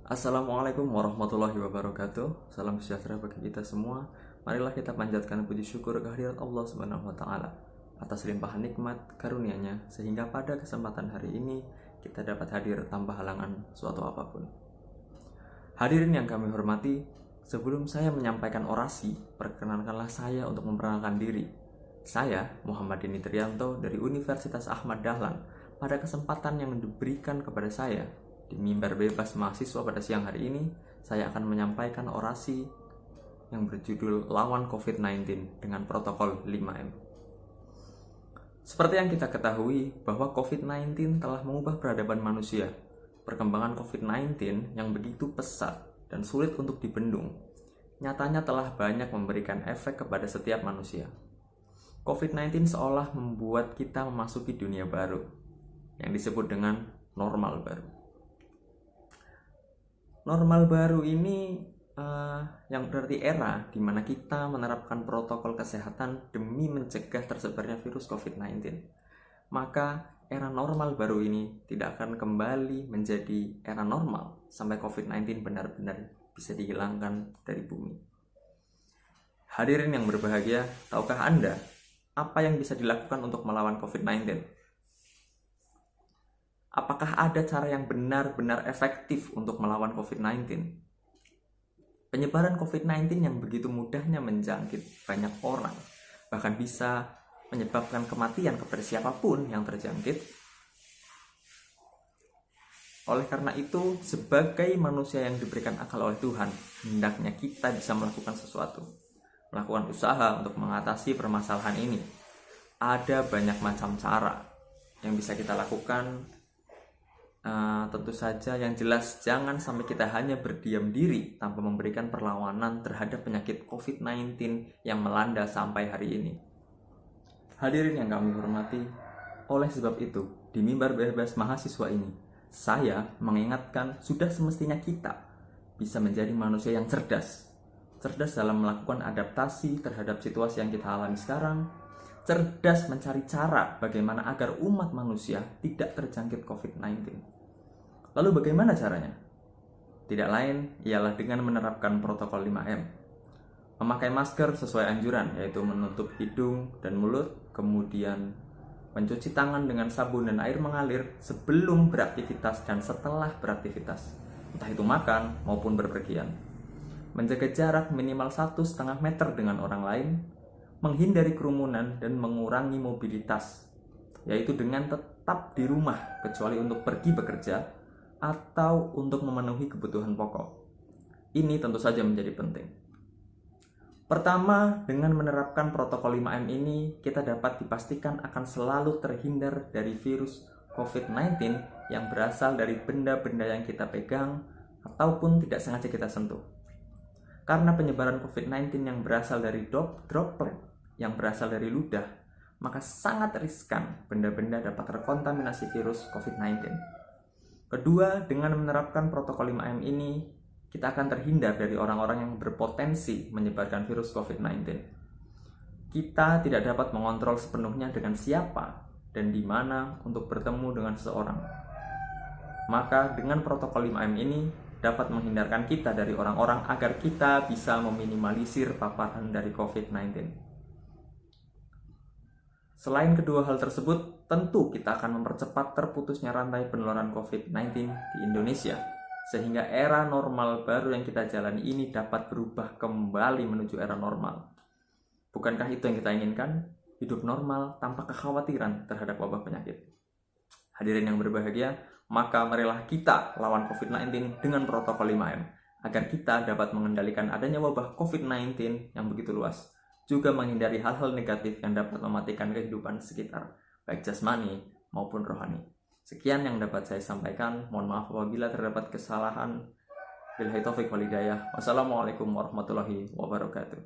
Assalamualaikum warahmatullahi wabarakatuh. Salam sejahtera bagi kita semua. Marilah kita panjatkan puji syukur kehadirat Allah Subhanahu wa taala atas limpahan nikmat karunia-Nya sehingga pada kesempatan hari ini kita dapat hadir tanpa halangan suatu apapun. Hadirin yang kami hormati, sebelum saya menyampaikan orasi, perkenankanlah saya untuk memperkenalkan diri. Saya Muhammad Dini Trianto dari Universitas Ahmad Dahlan. Pada kesempatan yang diberikan kepada saya di mimbar bebas mahasiswa pada siang hari ini, saya akan menyampaikan orasi yang berjudul Lawan COVID-19 dengan protokol 5M. Seperti yang kita ketahui bahwa COVID-19 telah mengubah peradaban manusia. Perkembangan COVID-19 yang begitu pesat dan sulit untuk dibendung, nyatanya telah banyak memberikan efek kepada setiap manusia. COVID-19 seolah membuat kita memasuki dunia baru yang disebut dengan normal baru. Normal baru ini yang berarti era di mana kita menerapkan protokol kesehatan demi mencegah tersebarnya virus COVID-19. Maka era normal baru ini tidak akan kembali menjadi era normal sampai COVID-19 benar-benar bisa dihilangkan dari bumi. Hadirin yang berbahagia, tahukah Anda apa yang bisa dilakukan untuk melawan COVID-19? Apakah ada cara yang benar-benar efektif untuk melawan COVID-19? Penyebaran COVID-19 yang begitu mudahnya menjangkit banyak orang, bahkan bisa menyebabkan kematian kepada siapapun yang terjangkit. Oleh karena itu, sebagai manusia yang diberikan akal oleh Tuhan, hendaknya kita bisa melakukan sesuatu, melakukan usaha untuk mengatasi permasalahan ini. Ada banyak macam cara yang bisa kita lakukan. Tentu saja yang jelas jangan sampai kita hanya berdiam diri tanpa memberikan perlawanan terhadap penyakit COVID-19 yang melanda sampai hari ini. Hadirin yang kami hormati, oleh sebab itu, di mimbar bebas mahasiswa ini, saya mengingatkan sudah semestinya kita bisa menjadi manusia yang cerdas. Cerdas dalam melakukan adaptasi terhadap situasi yang kita alami sekarang, cerdas mencari cara bagaimana agar umat manusia tidak terjangkit COVID-19. Lalu bagaimana caranya? Tidak lain ialah dengan menerapkan protokol 5M. Memakai masker sesuai anjuran, yaitu menutup hidung dan mulut, kemudian mencuci tangan dengan sabun dan air mengalir sebelum beraktivitas dan setelah beraktivitas, entah itu makan maupun berpergian. Menjaga jarak minimal 1,5 meter dengan orang lain, menghindari kerumunan dan mengurangi mobilitas, yaitu dengan tetap di rumah kecuali untuk pergi bekerja atau untuk memenuhi kebutuhan pokok. Ini tentu saja menjadi penting. Pertama, dengan menerapkan protokol 5M ini, kita dapat dipastikan akan selalu terhindar dari virus COVID-19 yang berasal dari benda-benda yang kita pegang ataupun tidak sengaja kita sentuh. Karena penyebaran COVID-19 yang berasal dari droplet yang berasal dari ludah, maka sangat riskan benda-benda dapat terkontaminasi virus COVID-19. Kedua, dengan menerapkan protokol 5M ini, kita akan terhindar dari orang-orang yang berpotensi menyebarkan virus COVID-19. Kita tidak dapat mengontrol sepenuhnya dengan siapa dan di mana untuk bertemu dengan seseorang. Maka dengan protokol 5M ini dapat menghindarkan kita dari orang-orang agar kita bisa meminimalisir paparan dari COVID-19. Selain kedua hal tersebut, tentu kita akan mempercepat terputusnya rantai penularan COVID-19 di Indonesia, sehingga era normal baru yang kita jalani ini dapat berubah kembali menuju era normal. Bukankah itu yang kita inginkan? Hidup normal tanpa kekhawatiran terhadap wabah penyakit. Hadirin yang berbahagia, maka marilah kita lawan COVID-19 dengan protokol 5M, agar kita dapat mengendalikan adanya wabah COVID-19 yang begitu luas, juga menghindari hal-hal negatif yang dapat mematikan kehidupan sekitar, baik jasmani maupun rohani. Sekian yang dapat saya sampaikan. Mohon maaf apabila terdapat kesalahan. Billahi taufiq wal hidayah. Wassalamualaikum warahmatullahi wabarakatuh.